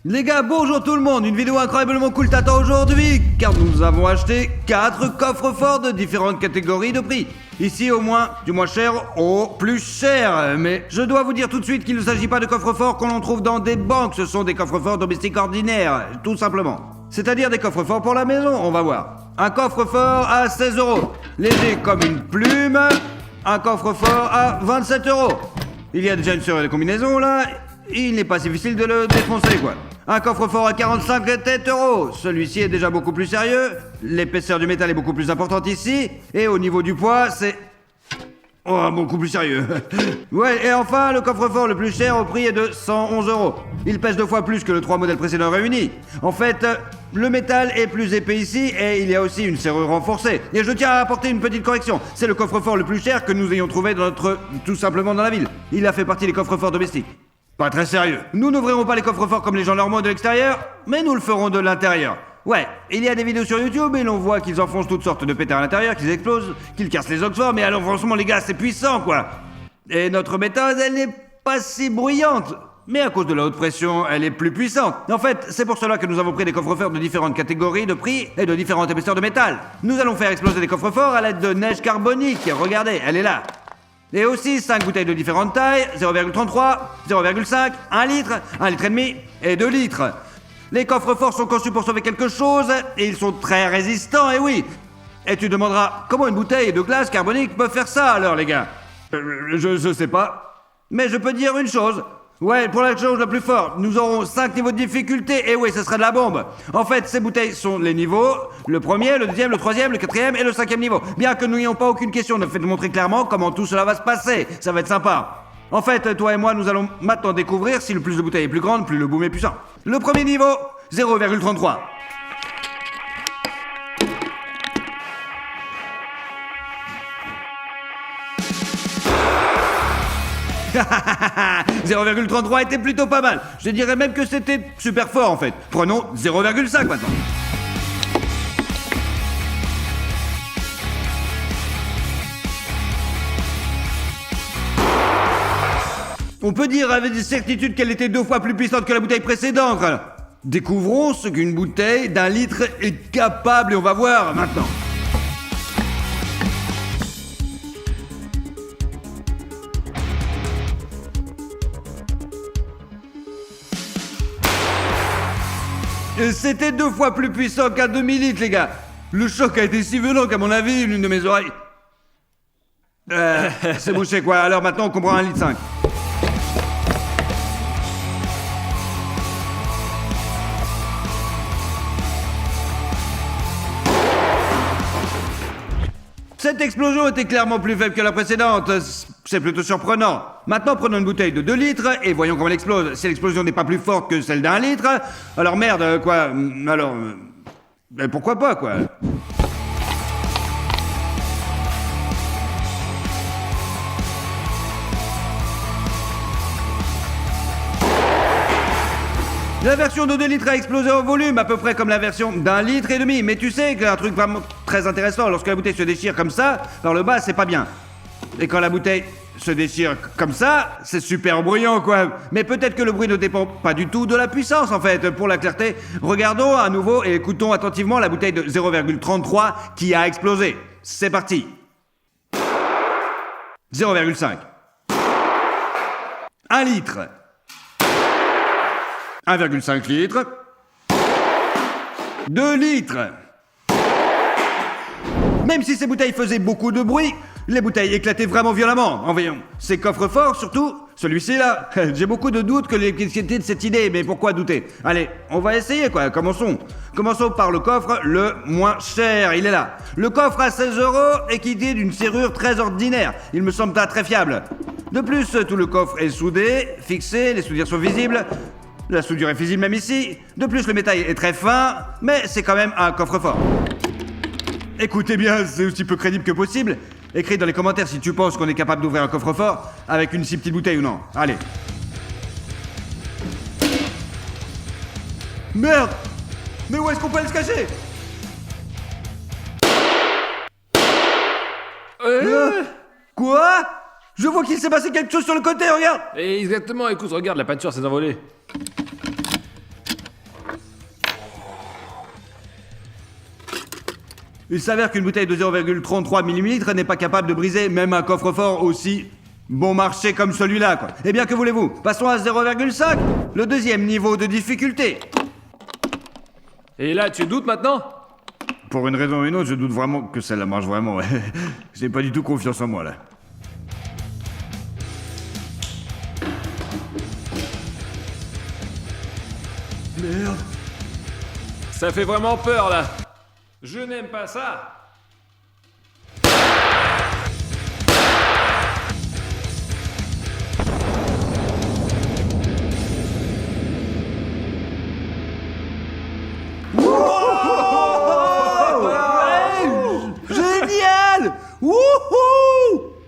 Les gars, bonjour tout le monde, une vidéo incroyablement cool t'attend aujourd'hui, car nous avons acheté 4 coffres forts de différentes catégories de prix. Ici au moins, du moins cher au plus cher, mais je dois vous dire tout de suite qu'il ne s'agit pas de coffres forts qu'on en trouve dans des banques, ce sont des coffres forts domestiques ordinaires, tout simplement. C'est-à-dire des coffres forts pour la maison, on va voir. Un coffre fort à 16 €, léger comme une plume, un coffre fort à 27 €. Il y a déjà une série de combinaisons là, il n'est pas si difficile de le défoncer quoi. Un coffre-fort à 45 têtes €. Celui-ci est déjà beaucoup plus sérieux. L'épaisseur du métal est beaucoup plus importante ici. Et au niveau du poids, c'est... Oh, beaucoup plus sérieux. Ouais, et enfin, le coffre-fort le plus cher au prix est de 111 €. Il pèse 2 fois plus que les 3 modèles précédents réunis. En fait, le métal est plus épais ici et il y a aussi une serrure renforcée. Et je tiens à apporter une petite correction. C'est le coffre-fort le plus cher que nous ayons trouvé tout simplement dans la ville. Il a fait partie des coffres-forts domestiques. Pas très sérieux. Nous n'ouvrirons pas les coffres forts comme les gens normaux de l'extérieur, mais nous le ferons de l'intérieur. Ouais, il y a des vidéos sur YouTube et l'on voit qu'ils enfoncent toutes sortes de pétards à l'intérieur, qu'ils explosent, qu'ils cassent les Oxfords, mais alors franchement les gars, c'est puissant quoi. Et notre méthode, elle n'est pas si bruyante, mais à cause de la haute pression, elle est plus puissante. En fait, c'est pour cela que nous avons pris des coffres forts de différentes catégories de prix et de différentes épaisseurs de métal. Nous allons faire exploser des coffres forts à l'aide de neige carbonique, regardez, elle est là. Et aussi 5 bouteilles de différentes tailles, 0,33, 0,5, 1 litre, 1 litre et demi et 2 litres. Les coffres forts sont conçus pour sauver quelque chose et ils sont très résistants, et oui. Et tu demanderas comment une bouteille de glace carbonique peut faire ça alors les gars. Je sais pas. Mais je peux dire une chose. Ouais, pour la chose la plus forte, nous aurons 5 niveaux de difficulté, et oui, ce sera de la bombe. En fait, ces bouteilles sont les niveaux, le premier, le deuxième, le troisième, le quatrième et le 5e niveau. Bien que nous n'ayons pas aucune question, de fait de montrer clairement comment tout cela va se passer. Ça va être sympa. En fait, toi et moi, nous allons maintenant découvrir si le plus de bouteilles est plus grande, plus le boom est puissant. Le premier niveau, 0,33. 0,33 était plutôt pas mal. Je dirais même que c'était super fort en fait. Prenons 0,5 maintenant. On peut dire avec certitude qu'elle était 2 fois plus puissante que la bouteille précédente. Découvrons ce qu'une bouteille d'1 litre est capable et on va voir maintenant. C'était 2 fois plus puissant qu'un demi-litre, les gars. Le choc a été si violent qu'à mon avis, l'une de mes oreilles... c'est bouché, quoi. Alors maintenant, on comprend 1,5 litre. Cette explosion était clairement plus faible que la précédente. C'est plutôt surprenant. Maintenant, prenons une bouteille de 2 litres et voyons comment elle explose. Si l'explosion n'est pas plus forte que celle d'1 litre, alors merde, quoi. Alors... pourquoi pas, quoi. La version de 2 litres a explosé en volume, à peu près comme la version d'1 litre et demi. Mais tu sais qu'un truc vraiment très intéressant, lorsque la bouteille se déchire comme ça, par le bas, c'est pas bien. Et quand la bouteille se déchire comme ça, c'est super bruyant, quoi. Mais peut-être que le bruit ne dépend pas du tout de la puissance, en fait. Pour la clarté, regardons à nouveau et écoutons attentivement la bouteille de 0,33 qui a explosé. C'est parti. 0,5. 1 litre. 1,5 litres. 2 litres. Même si ces bouteilles faisaient beaucoup de bruit, les bouteilles éclataient vraiment violemment. En voyant ces coffres forts, surtout celui-ci là. J'ai beaucoup de doutes que l'efficacité de cette idée, mais pourquoi douter? Allez, on va essayer quoi, commençons. Commençons par le coffre le moins cher, il est là. Le coffre à 16 € équipé d'une serrure très ordinaire. Il me semble pas très fiable. De plus, tout le coffre est soudé, fixé, les soudures sont visibles. La soudure est visible même ici. De plus, le métal est très fin, mais c'est quand même un coffre-fort. Écoutez bien, c'est aussi peu crédible que possible. Écris dans les commentaires si tu penses qu'on est capable d'ouvrir un coffre-fort avec une si petite bouteille ou non. Allez. Merde! Mais où est-ce qu'on peut aller se cacher? Quoi? Je vois qu'il s'est passé quelque chose sur le côté, regarde! Exactement, écoute, regarde, la peinture s'est envolée. Il s'avère qu'une bouteille de 0,33 mm n'est pas capable de briser même un coffre-fort aussi bon marché comme celui-là, quoi. Eh bien, que voulez-vous? Passons à 0,5, le deuxième niveau de difficulté. Et là, tu doutes maintenant? Pour une raison ou une autre, je doute vraiment que celle-là marche vraiment, ouais. J'ai pas du tout confiance en moi, là. Merde. Ça fait vraiment peur, là. Je n'aime pas ça. Génial! Wouhou!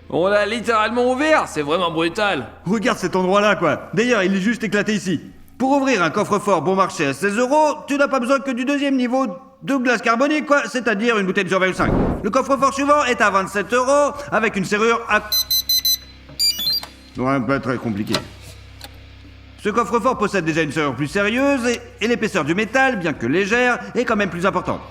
On l'a littéralement ouvert, c'est vraiment brutal. Regarde cet endroit-là, quoi. D'ailleurs, il est juste éclaté ici. Pour ouvrir un coffre-fort bon marché à 16 €, tu n'as pas besoin que du deuxième niveau de glace carbonique, quoi. C'est-à-dire une bouteille de 0,5. Le coffre-fort suivant est à 27 € avec une serrure à... Ouais, pas très compliqué. Ce coffre-fort possède déjà une serrure plus sérieuse et l'épaisseur du métal, bien que légère, est quand même plus importante.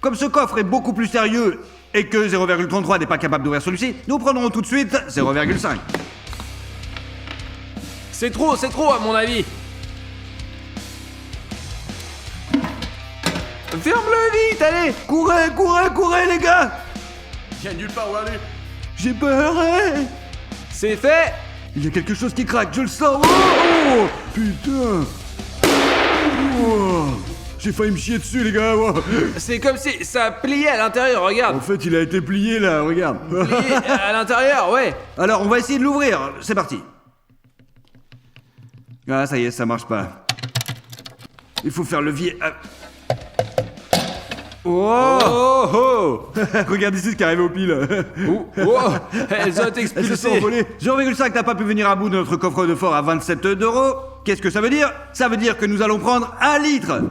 Comme ce coffre est beaucoup plus sérieux et que 0,33 n'est pas capable d'ouvrir celui-ci, nous prendrons tout de suite 0,5. C'est trop à mon avis. Ferme-le vite, allez. Courez, les gars! Y a nulle part où aller. J'ai peur, hein! C'est fait. Il y a quelque chose qui craque, je le sens! Oh, putain! Oh, j'ai failli me chier dessus, les gars! Oh. C'est comme si ça pliait à l'intérieur, regarde. En fait, il a été plié, là, regarde! Plié à l'intérieur, ouais. Alors, on va essayer de l'ouvrir, c'est parti! Ah, ça y est, ça marche pas. Il faut faire levier... Oh, Oh oh. regarde ici ce qui arrive au pile! Oh, oh. Elles ont été Elles se sont expulsées. envolées. 0,5 n'a pas pu venir à bout de notre coffre de fort à 27 €. Qu'est-ce que ça veut dire? Ça veut dire que nous allons prendre 1 litre.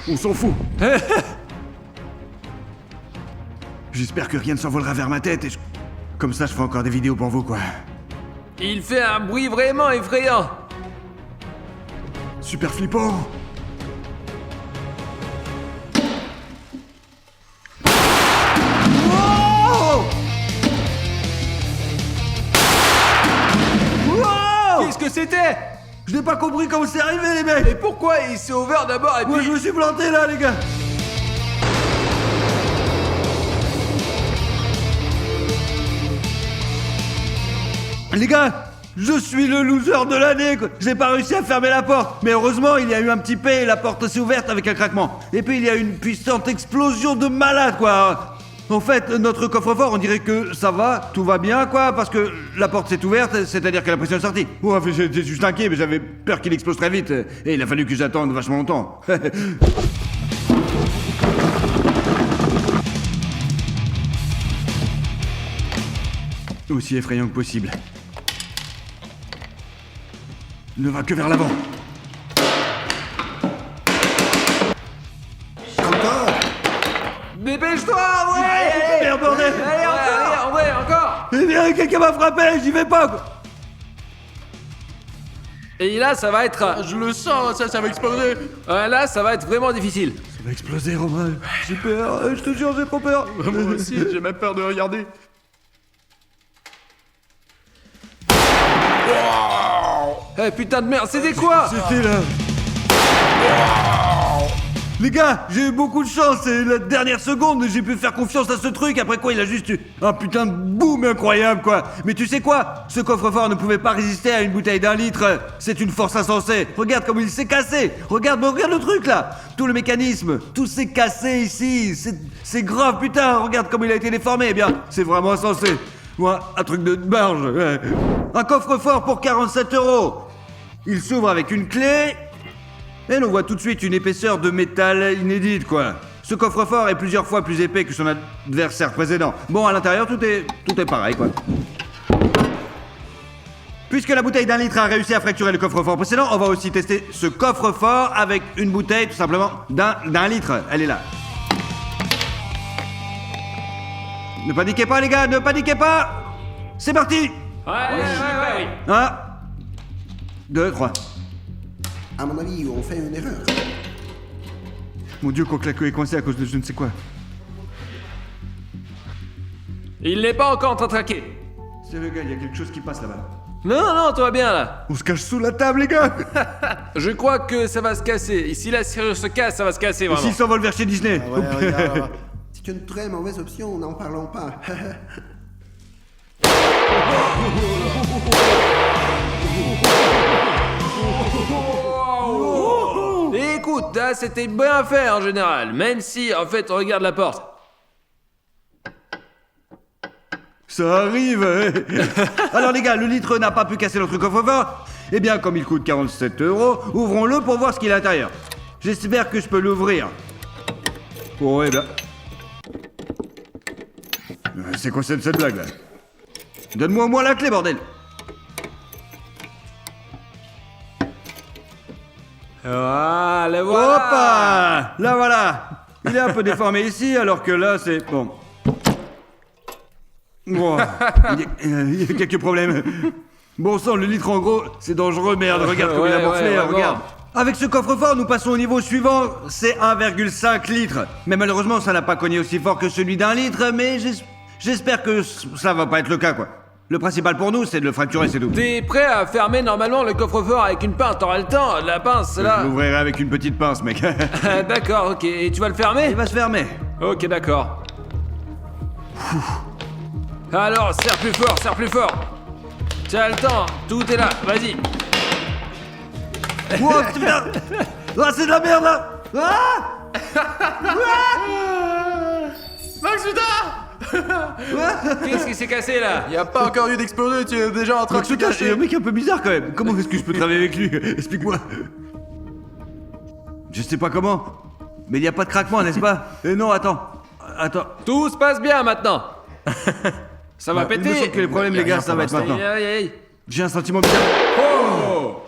On s'en fout. J'espère que rien ne s'envolera vers ma tête et comme ça je ferai encore des vidéos pour vous, quoi. Il fait un bruit vraiment effrayant. Super flippant. Wow! Wow! Qu'est-ce que c'était? Je n'ai pas compris comment c'est arrivé, les Et mecs! pourquoi il s'est ouvert d'abord et Moi, puis... je me suis planté là, les gars! Les gars, je suis le loser de l'année, quoi. J'ai pas réussi à fermer la porte, mais heureusement, il y a eu un petit P et la porte s'est ouverte avec un craquement. Et puis, il y a eu une puissante explosion de malade, quoi. En fait, notre coffre-fort, on dirait que ça va, tout va bien, quoi, parce que la porte s'est ouverte, c'est-à-dire que la pression est sortie. Ouais, j'étais juste inquiet, mais j'avais peur qu'il explose très vite, et il a fallu que j'attende vachement longtemps. Aussi effrayant que possible. Ne va que vers l'avant. Dépêche-toi, ouais. Merde, bordel! Allez, en vrai, encore. Eh bien, quelqu'un m'a frappé, j'y vais pas, quoi. Et là, ça va être... Je le sens, ça va exploser. Là, ça va être vraiment difficile. Ça va exploser, Romain. J'ai peur, je te jure, j'ai trop peur. Moi aussi, j'ai même peur de regarder. Eh putain de merde, c'était quoi? C'était là. Les gars, j'ai eu beaucoup de chance, c'est la dernière seconde, j'ai pu faire confiance à ce truc, après quoi il a juste eu un putain de boom incroyable, quoi. Mais tu sais quoi? Ce coffre-fort ne pouvait pas résister à une bouteille d'1 litre, c'est une force insensée. Regarde comme il s'est cassé, regarde le truc là. Tout le mécanisme, tout s'est cassé ici, c'est grave, putain, regarde comme il a été déformé, eh bien, c'est vraiment insensé. Ouais, un truc de barge, ouais. Un coffre-fort pour 47 €. Il s'ouvre avec une clé... Et l'on voit tout de suite une épaisseur de métal inédite, quoi. Ce coffre-fort est plusieurs fois plus épais que son adversaire précédent. Bon, à l'intérieur, tout est pareil, quoi. Puisque la bouteille d'1 litre a réussi à fracturer le coffre-fort précédent, on va aussi tester ce coffre-fort avec une bouteille, tout simplement, d'un litre. Elle est là. Ne paniquez pas les gars, ne paniquez pas. C'est parti. Ouais. 1, 2, 3. À mon avis, on fait une erreur. Mon dieu, Coquelicot est coincé à cause de je ne sais quoi. Il n'est pas encore traqué. C'est le gars, il y a quelque chose qui passe là-bas. Non, tout va bien là. On se cache sous la table les gars. Je crois que ça va se casser. Et si la serrure se casse, ça va se casser Et vraiment. s'il s'envole vers chez Disney? Ouais, regarde. C'est une très mauvaise option, n'en parlons pas. Écoute, là, c'était bien fait en général. Même si, en fait, on regarde la porte. Ça arrive. Alors les gars, le litre n'a pas pu casser notre coffre-fort. Eh bien, comme il coûte 47 €, ouvrons-le pour voir ce qu'il y a à l'intérieur. J'espère que je peux l'ouvrir. Oh, eh bien. C'est quoi cette blague là? Donne-moi au moins la clé, bordel. Voilà, voilà. Hoppa! Là voilà. Il est un peu déformé ici, alors que là c'est bon. Wow. Il y a quelques problèmes. Bon sang, le litre en gros, c'est dangereux, merde, regarde comme il a morflé, regarde. Avec ce coffre-fort, nous passons au niveau suivant, c'est 1,5 litres. Mais malheureusement, ça n'a pas cogné aussi fort que celui d'1 litre, mais j'espère que ça va pas être le cas, quoi. Le principal pour nous, c'est de le fracturer, c'est tout. T'es prêt à fermer normalement le coffre-fort avec une pince? T'auras le temps, la pince là. Je l'ouvrirai avec une petite pince, mec. D'accord, ok. Et tu vas le fermer? Il va se fermer. Ok, d'accord. Alors, serre plus fort, serre plus fort. T'as le temps, tout est là, vas-y. Wow, putain. Ah, c'est de la merde, là. Ah. Maxuda! Qu'est-ce qui s'est cassé là? Y a pas encore eu d'explosion, tu es déjà en train de te Maxuda, c'est cacher. un mec un peu bizarre quand même. Comment est-ce que je peux travailler avec lui? Explique-moi. Je sais pas comment. Mais il n'y a pas de craquement, n'est-ce pas? Non, attends. Tout se passe bien maintenant. Ça va Il me semble péter. que les problèmes, les gars, ça va être maintenant. Aïe, aïe, aïe. J'ai un sentiment bizarre. Oh!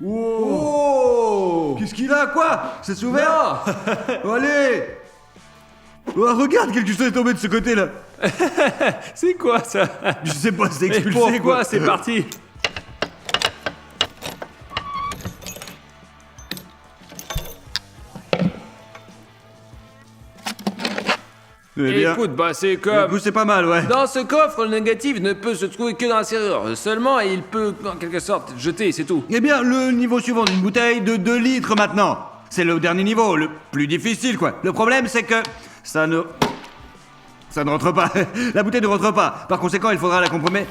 Oh. Qu'est-ce qu'il a, quoi? Ça s'est ouvert? Oh, allez. Oh, regarde, quelque chose est tombé de ce côté-là. C'est quoi ça? Je sais pas, c'est Mais expulsé, pourquoi quoi. c'est parti? Eh bien, Écoute, bah c'est du comme... coup, c'est pas mal, ouais. Dans ce coffre, le négatif ne peut se trouver que dans la serrure. Seulement, il peut, en quelque sorte, jeter, c'est tout. Eh bien, le niveau suivant d'une bouteille de 2 litres maintenant. C'est le dernier niveau, le plus difficile, quoi. Le problème, c'est que ça ne rentre pas. La bouteille ne rentre pas. Par conséquent, il faudra la comprimer.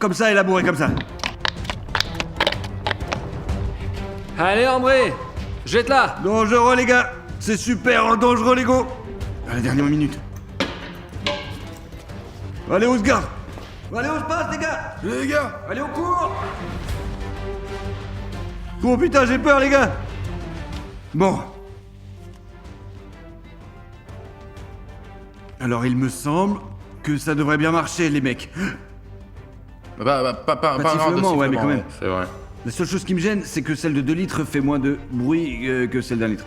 Comme ça et la bourrer comme ça. Allez, André, jette-la. Dangereux, les gars. C'est super dangereux, les gars. À la dernière minute. Allez, on se garde. Allez, on se passe, les gars. Les gars! Allez, on court. Oh putain, j'ai peur, les gars. Bon. Alors, il me semble que ça devrait bien marcher, les mecs. Pas de sifflement, ouais, mais quand même. C'est vrai. La seule chose qui me gêne, c'est que celle de 2 litres fait moins de bruit que celle d'1 litre.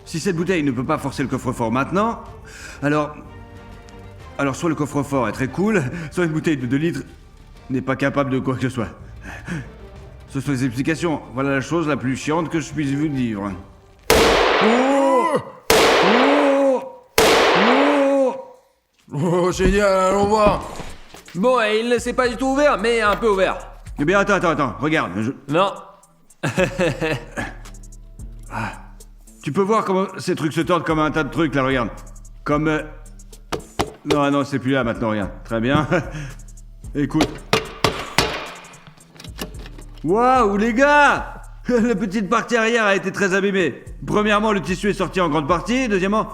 Si cette bouteille ne peut pas forcer le coffre-fort maintenant, alors soit le coffre-fort est très cool, soit une bouteille de 2 litres n'est pas capable de quoi que ce soit. Ce sont les explications. Voilà la chose la plus chiante que je puisse vous dire. Oh! Oh! Oh! Oh, génial, allons voir! Bon, et il ne s'est pas du tout ouvert, mais un peu ouvert. Eh bien, attends, regarde. Non. Tu peux voir comment ces trucs se tordent comme un tas de trucs, là, regarde. Comme... Non, c'est plus là maintenant, regarde. Très bien. Écoute. Waouh, les gars! La petite partie arrière a été très abîmée. Premièrement, le tissu est sorti en grande partie. Deuxièmement,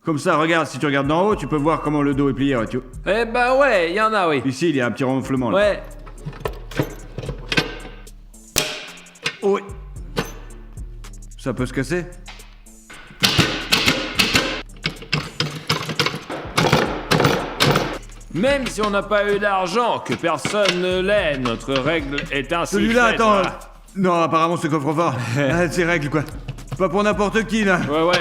comme ça, regarde, si tu regardes d'en haut, tu peux voir comment le dos est plié. Ouais, Eh bah ouais, il y en a, oui. Ici, il y a un petit renflement, là. Ouais. Oui. Ça peut se casser? Même si on n'a pas eu d'argent, que personne ne l'ait, notre règle est ainsi Celui-là, faite, attends. voilà. Non, apparemment, ce coffre-fort. C'est règle, quoi. C'est pas pour n'importe qui, là. Ouais, ouais.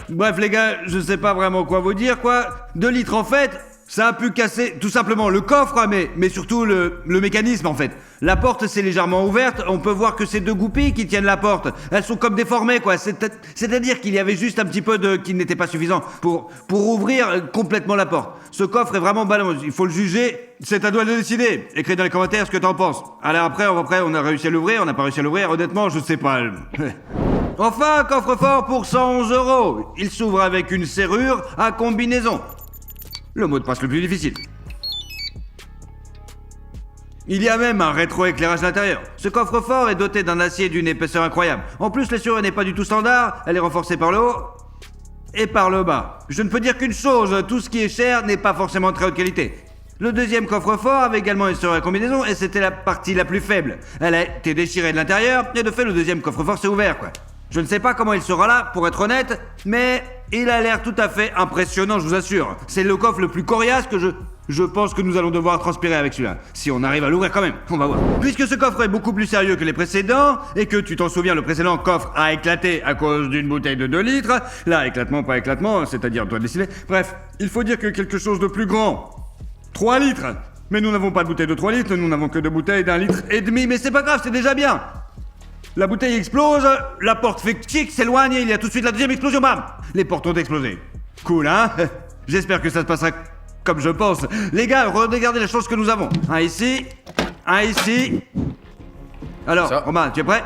Bref, les gars, je sais pas vraiment quoi vous dire, quoi. 2 litres, en fait, ça a pu casser tout simplement le coffre, mais surtout le mécanisme, en fait. La porte s'est légèrement ouverte, on peut voir que c'est 2 goupilles qui tiennent la porte. Elles sont comme déformées, quoi. C'est-à-dire qu'il y avait juste un petit peu qui n'était pas suffisant pour ouvrir complètement la porte. Ce coffre est vraiment ballon, il faut le juger, c'est à toi de décider. Écris dans les commentaires ce que t'en penses. Alors après, on a réussi à l'ouvrir, on n'a pas réussi à l'ouvrir, honnêtement, je sais pas. Enfin, coffre-fort pour 111 €. Il s'ouvre avec une serrure à combinaison. Le mot de passe le plus difficile. Il y a même un rétroéclairage à l'intérieur. Ce coffre-fort est doté d'un acier d'une épaisseur incroyable. En plus, la serrure n'est pas du tout standard, elle est renforcée par le haut et par le bas. Je ne peux dire qu'une chose, tout ce qui est cher n'est pas forcément de très haute qualité. Le deuxième coffre-fort avait également une serrure à combinaison et c'était la partie la plus faible. Elle a été déchirée de l'intérieur et de fait le deuxième coffre-fort s'est ouvert, quoi. Je ne sais pas comment il sera là, pour être honnête, mais il a l'air tout à fait impressionnant, je vous assure. C'est le coffre le plus coriace que je pense que nous allons devoir transpirer avec celui-là. Si on arrive à l'ouvrir quand même, on va voir. Puisque ce coffre est beaucoup plus sérieux que les précédents, et que tu t'en souviens, le précédent coffre a éclaté à cause d'une bouteille de 2 litres, là, éclatement, pas éclatement, c'est-à-dire toi décider. Bref, il faut dire que quelque chose de plus grand. 3 litres. Mais nous n'avons pas de bouteille de 3 litres, nous n'avons que 2 bouteilles d'1,5 litre, mais c'est pas grave, c'est déjà bien. La bouteille explose, la porte fait chic, s'éloigne et il y a tout de suite la deuxième explosion, bam! Les portes ont explosé. Cool, hein? J'espère que ça se passera comme je pense. Les gars, regardez la chance que nous avons. Un ici, un ici. Alors, Ça. Romain, tu es prêt?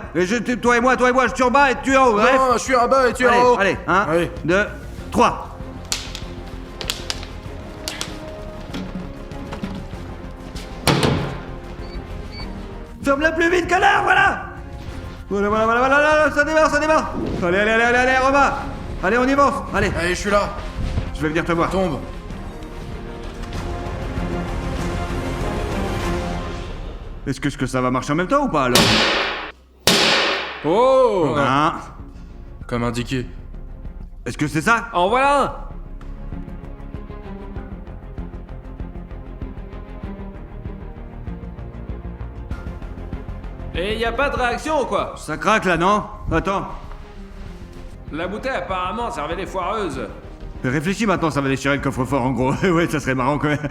Toi et moi, je suis en bas et tu es en haut, bref. Non, je suis en bas et tu es Allez, en haut. allez, 1, Allez. 2, 3. Ferme-la plus vite, connard, voilà! Voilà, ça démarre. Allez, Romain. Allez, on y va. Allez, Allez, je suis là. je vais venir te voir. Tombe. Est-ce que ça va marcher en même temps ou pas, alors? Oh! Hein? Comme indiqué. Est-ce que c'est ça? En voilà un! Et y a pas de réaction ou quoi? Ça craque, là, non? Attends. La bouteille apparemment ça révélait foireuse. Réfléchis maintenant, ça va déchirer le coffre-fort, en gros. Ouais, ça serait marrant, quand même.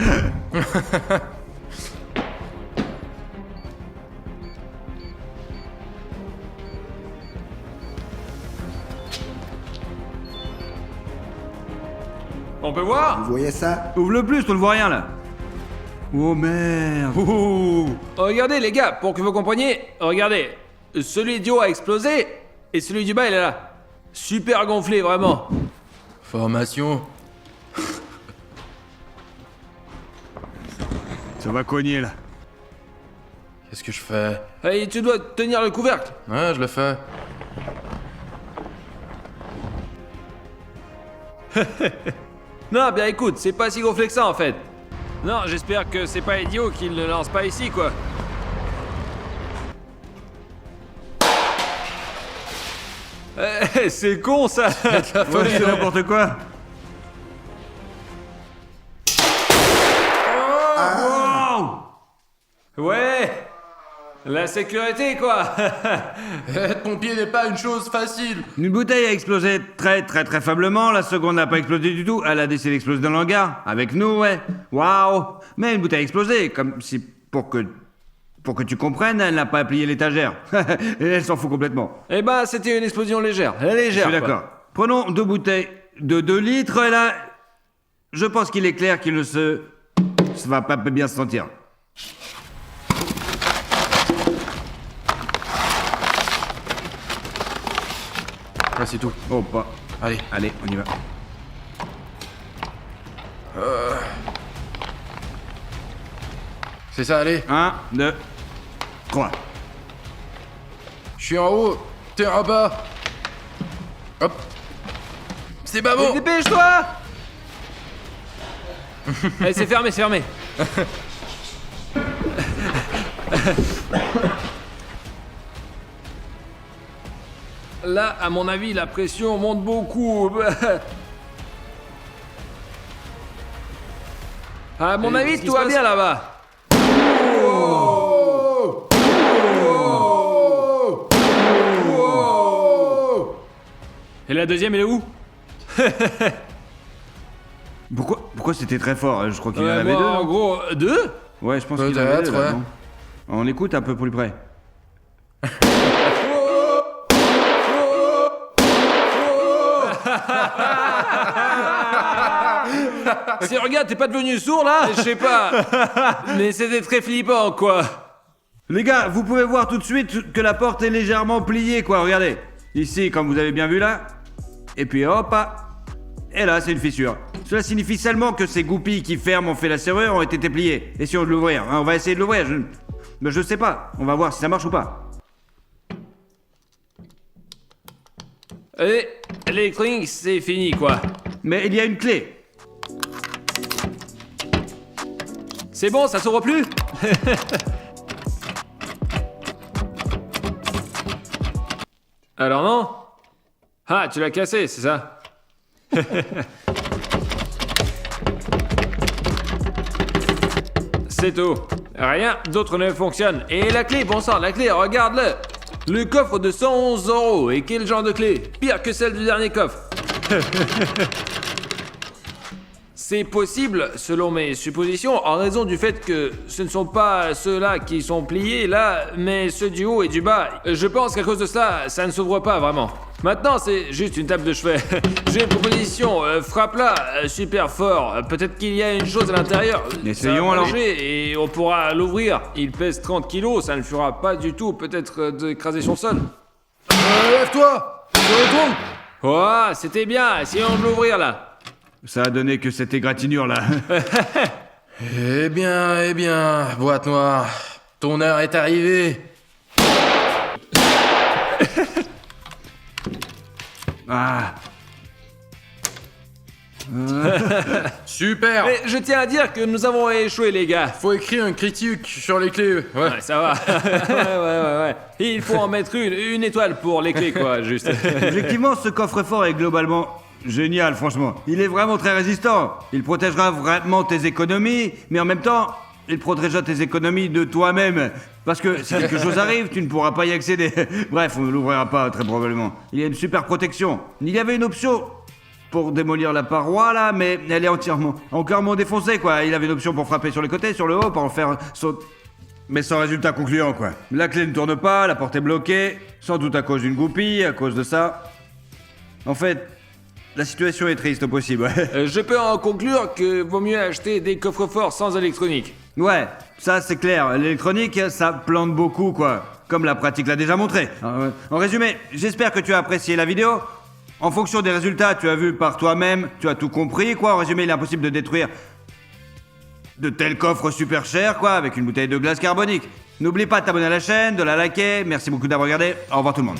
On peut voir? Vous voyez ça? Ouvre le plus, on ne voit rien, là. Oh, merde. Oh. Regardez les gars, pour que vous compreniez, regardez. Celui du haut a explosé et celui du bas il est là. Super gonflé, vraiment. Formation. Ça va cogner, là. Qu'est-ce que je fais? Et tu dois tenir le couvercle. Ouais, je le fais. Non, bien écoute, c'est pas si gonflé que ça en fait. Non, j'espère que c'est pas idiot qu'il ne lance pas ici quoi. C'est con ça. Ouais, c'est n'importe quoi. Ouais. La sécurité quoi. Être pompier n'est pas une chose facile. Une bouteille a explosé très faiblement, la seconde n'a pas explosé du tout, elle a décidé d'exploser dans le hangar, avec nous, ouais. Waouh! Mais une bouteille a explosé, comme si, pour que tu comprennes, elle n'a pas plié l'étagère. Et elle s'en fout complètement. Eh ben, c'était une explosion légère. Légère. Je suis quoi. d'accord. Prenons 2 bouteilles de 2 litres, et là, je pense qu'il est clair qu'il ne ça va pas bien se sentir. Là, c'est tout. Oh, pas. Allez. Allez, on y va. C'est ça, allez. 1, 2, 3. Je suis en haut. T'es en bas. Hop. C'est pas bon. Dépêche-toi. Allez, c'est fermé, c'est fermé. Là, à mon avis, la pression monte beaucoup. À mon avis, qu'est-ce qui tout se va passe bien là-bas. Et la deuxième, elle est où? Pourquoi c'était très fort? Je crois qu'il y en avait moi, deux. en non gros, 2? Ouais, je pense qu'il y en avait deux. Peut-être, là, ouais. non On écoute un peu plus près. Si regarde, t'es pas devenu sourd là? Je sais pas. Mais c'était très flippant, quoi. Les gars, vous pouvez voir tout de suite que la porte est légèrement pliée, quoi. Regardez. Ici, comme vous avez bien vu là. Et puis hop, ah. Et là, c'est une fissure. Cela signifie seulement que ces goupilles qui ferment ont fait la serrure ont été pliées. Essayons de l'ouvrir. Hein, on va essayer de l'ouvrir. Mais je sais pas. On va voir si ça marche ou pas. Et l'électronique, c'est fini, quoi. Mais il y a une clé. C'est bon, ça s'ouvre plus? Alors non? Ah, tu l'as cassé, c'est ça? C'est tout. Rien d'autre ne fonctionne. Et la clé, bon sang, la clé, regarde-le. Le coffre de 111 €. Et quel genre de clé? Pire que celle du dernier coffre. C'est possible, selon mes suppositions, en raison du fait que ce ne sont pas ceux-là qui sont pliés là, mais ceux du haut et du bas. Je pense qu'à cause de cela, ça ne s'ouvre pas vraiment. Maintenant, c'est juste une table de chevet. J'ai une proposition, frappe-la super fort. Peut-être qu'il y a une chose à l'intérieur. Essayons, Ça va alors. bouger et on pourra l'ouvrir. Il pèse 30 kilos, ça ne fera pas du tout peut-être d'écraser son sol. Lève-toi! Je retourne! Oh, c'était bien, essayons de l'ouvrir là. Ça a donné que cette égratignure là. Eh bien, boîte noire, ton heure est arrivée. Ah. Super! Mais je tiens à dire que nous avons échoué, les gars. Faut écrire un critique sur les clés. Ouais. Ouais, ça va. ouais. Il faut en mettre une étoile pour les clés, quoi, juste. Effectivement, ce coffre-fort est globalement génial, franchement. Il est vraiment très résistant. Il protégera vraiment tes économies, mais en même temps, il protégera tes économies de toi-même. Parce que si quelque chose arrive, tu ne pourras pas y accéder. Bref, on ne l'ouvrira pas, très probablement. Il y a une super protection. Il y avait une option pour démolir la paroi, là, mais elle est entièrement défoncée, quoi. Il avait une option pour frapper sur les côtés, sur le haut, pour en faire sauter. Mais sans résultat concluant, quoi. La clé ne tourne pas, la porte est bloquée, sans doute à cause d'une goupille, à cause de ça. En fait, la situation est triste au possible, ouais. Je peux en conclure que vaut mieux acheter des coffres-forts sans électronique. Ouais, ça c'est clair. L'électronique, ça plante beaucoup, quoi. Comme la pratique l'a déjà montré. En résumé, j'espère que tu as apprécié la vidéo. En fonction des résultats, tu as vu par toi-même, tu as tout compris, quoi. En résumé, il est impossible de détruire de tels coffres super chers, quoi, avec une bouteille de glace carbonique. N'oublie pas de t'abonner à la chaîne, de la liker. Merci beaucoup d'avoir regardé. Au revoir tout le monde.